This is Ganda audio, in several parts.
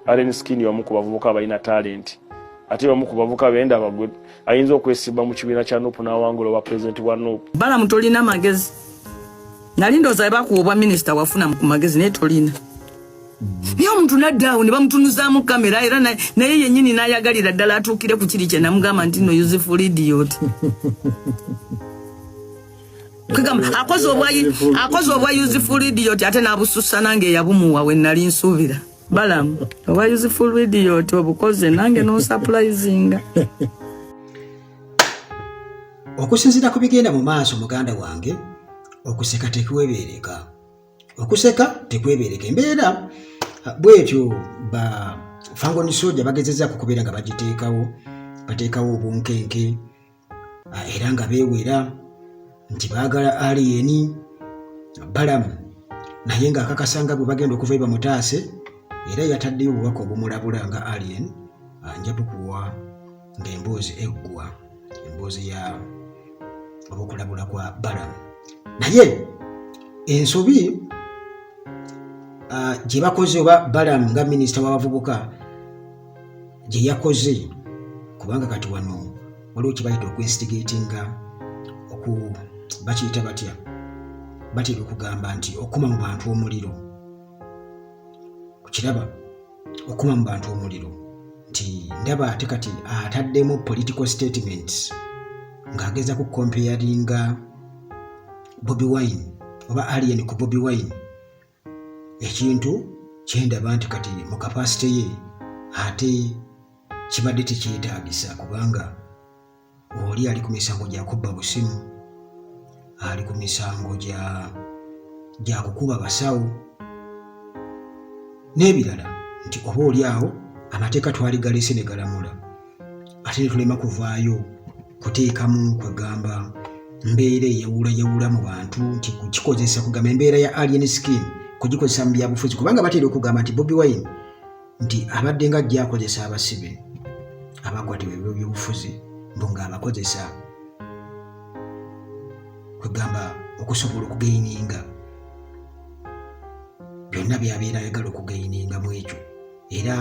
Allen Skin wamu ku bavubuka balina talent. Ate wamu ku bavubuka benda bagwe ayinza okwesiba mu kibiina kya Nuupu n'awangula wa president wa Nuupu. Bala mutolina magezi. Nali ndooza bakuobwa minisita wafuna ku magezi naye tolina. Niyo omuntu naddawo ne bamutunuzaamu kamera era naye yennyini n'ayagalira ddala atuukire ku kiri kye namugamba nti no useful idiot. Akoze obwa useful idiot ate n'abusussa nange yabumuwa we nali nsuubira. Balamu obwa useful idiot obukoze nange no surprisinga. Okusinziira ku bigenda mu maaso muganda wange, okuseka tekwebeereka. Okuseka tekwebeereka. Embeera bwetyo ba Fangoni Soldier bagezezza kukubeera nga bateekawo obunkenke era nga beewera nti baagala alien Balamu naye nga akakasanga bwe bagenda okuva bamutaase era yataddeyo obubaka obumulabula nga alien nja tukuwa ng'emboozi eggwa emboozi ya obukulabula kwa Balamu naye ensobi gye bakoze oba Balamu nga minisita w'abavubuka gye yakoze kubanga kati wano waliwo kibayita okwinstigatinga bakiyita batya batera okugamba nti okuma mu bantu omuliro kukiraba okuma mu bantu omuliro nti ndaba ate kati ataddemu political statements ng'ageza ku comparinga Bobi Wine oba alien ku Bobi Wine ekintu kyendaba nti kati mu kapasite ye ate kibadde tekyetaagisa kubanga oli ali ku misango gya kubba busimu ali ku misango gya kukuba basawo n'ebirala nti oba oli awo amateeka twaligalese ne galamula ate ne tulema kuvaayo kuteekamu kwegamba mbeera eyawulayawula mu bantu nti kukikozesa kugamba embeera ya alien skin kugikozesa mu byabufuzi kubanga batera okugamba nti Bobi Wine nti abadde nga ajja akozesa abasibe abakwatibwa ebyo byobufuzi nga abakozesa kwegamba okusobola okugaininga byonna byabeera ayagala okugaininga mu ekyo era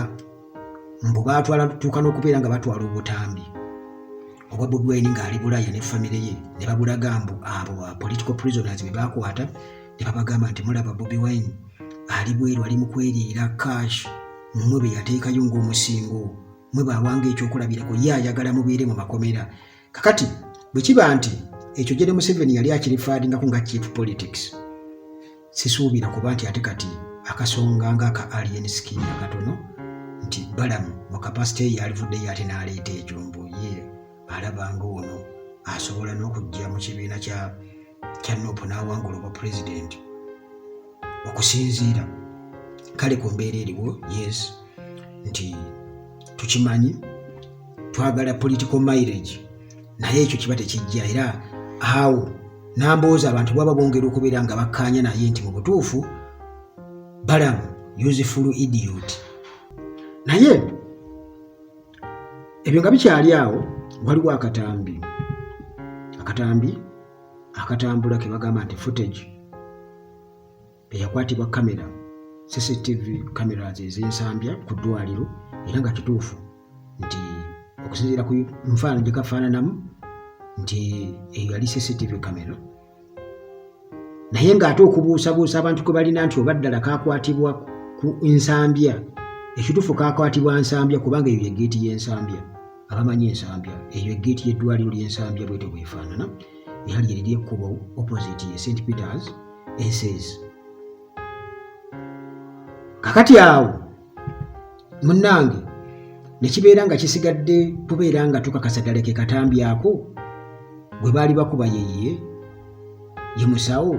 mbu baatwala tuuka n'okubeera nga batwala obutambi obwa Bobi Wine ng'ali Bulaaya ne famire ye ne babulaga mbu abo political prisoners be baakwata ne babagamba nti mulaba Bobi Wine ali bweru ali mu kweriira cash mmwe be yateekayo ng'omusingo mwe bawanga ekyokulabirako ye ayagala mubeere mu makomera kakati bwe kiba nti ekyo General Museveni yali akirifaadingako nga chief politics sisuubira kuba nti ate kati akasonga ng'aka alien skin akatono nti Balamu mu kapasite ye alivuddeyo ate n'aleeta ekyombo ye alabanga ono asobola n'okujja mu kibiina kya Nuupu n'awangula obwa president okusinziira kale ku mbeera eriwo yes nti tukimanyi twagala political mileage naye ekyo kiba tekijja era awo n'ambooza abantu bwaba bongera okubeera nga bakkaanya naye nti mu butuufu Balamu useful idiot naye ebyo nga bikyali awo waliwo akatambi akatambula ke bagamba nti footage eyakwatibwa kamera CCTV cameras ez'ensambya ku ddwaliro era nga kituufu nti okusinziira ku nfaanana gye kafaananamu nti eyo yali CCTV camera naye ng'ate okubuusabuusa abantu kwe balina nti oba ddala kakwatibwa ku ensambya ekituufu kakwatibwa nsambya kubanga eyo yegeeti y'ensambya abamanyi ensambya eyo egeeti y'eddwaliro ly'ensambya bwetyo bwefaanana era lyeriri ekkubo opposite ye St Peters SS kakati awo munnange ne kibeera nga kisigadde tubeera nga tukakasa ddala ke katambi ako bwe baali bakuba ye musawo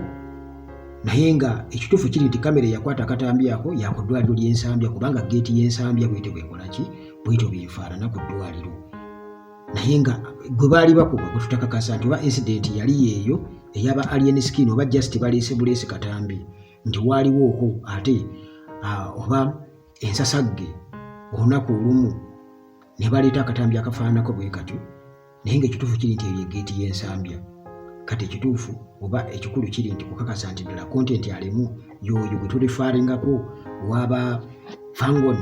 naye nga ekituufu kiri nti kamera yakwata akatambi ako yaku ddwaliro ly'ensambya kubanga geeti y'ensambya bwetyo bwekolaki bwetyo bwefaanana ku ddwaliro naye nga gwe baali bakuba gwe tutakakasa nti oba incident yali yeeyo eyaba alien skin oba just baleese buleese katambi nti waaliwo okwo ate oba ensasagge olunaku olumu ne baleeta akatambi akafaananako bwe katyo naye ng'ekituufu kiri nti eyo geeti y'ensambya. Kati ekituufu oba ekikulu kiri nti kukakasa nti ddala kontenti alimu y'oyo gwe tulifaalingako owaba Fangon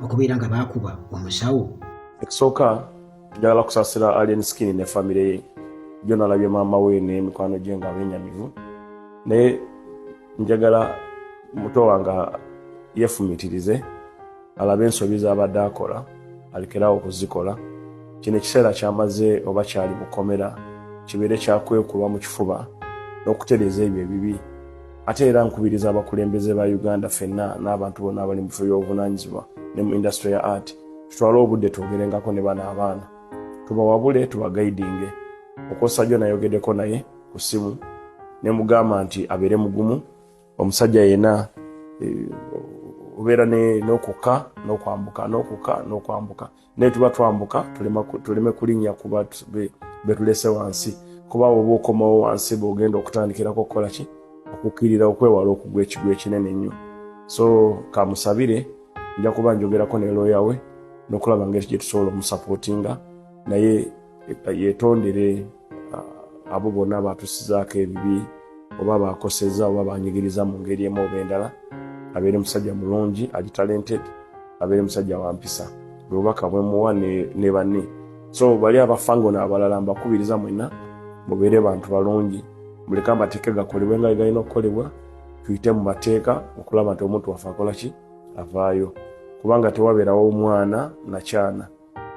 okubeera nga baakuba omusawo. Ekisooka njagala kusaasira Alien Skin ne famire ye. Jo nalabye maama we n'emikwano gye nga bennyamivu. Naye njagala muto wange yeefumitirize alabe ensobi z'abadde akola alekerawo okuzikola. Kino ekiseera kyamaze oba kyali bukomera kibeere kyakwekulwa mu kifuba n'okutereeza ebyo ebibi. Ate era nkubiriza abakulembeze ba Uganda ffenna n'abantu bonna abali mu bifo by'obuvunaanyizibwa ne mu industry ya art tutwale obudde twogerengako ne bano abaana tubawabule tubagaidinge. Okosa jo nayogeddeko naye ku ssimu ne mugamba nti abeere mugumu. Omusajja yena obeera n'okukka n'okwambuka naye tuba twambuka tuleme kulinnya kuba betulese wansi kuba oba okomawo wansi bw'ogenda okutandikirako okukola ki okukkirira okwewala okugwa ekigwa ekinene nnyo. So kamusabire nja kuba njogerako ne looya we n'okulaba ngeri gye tusobola omusapootinga naye yeetondere abo bonna baatusizaako ebibi oba bakoseza oba banyigiriza mu ngeri emu oba endala. Abeere musajja mulungi ali talented, abeere musajja wampisa. Bwobaka bwe muwa ne banne. So bali abafangona abalala mbakubiriza mwenna mubeere bantu balungi. Muleke amateeka gakolebwe nga galina okukolebwa. Tuyite mu mateeka okulaba nti omuntu waffe akola ki avaayo. Kubanga tewabeerawo omwana nakyana.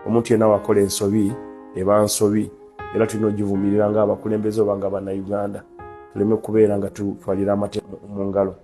Omuntu yenna wakola ensobi eba nsobi. Era tulina ogivumirira nga abakulembeze oba nga bannayuganda. Tuleme kubeera nga tutwalira amateeka mu ngalo.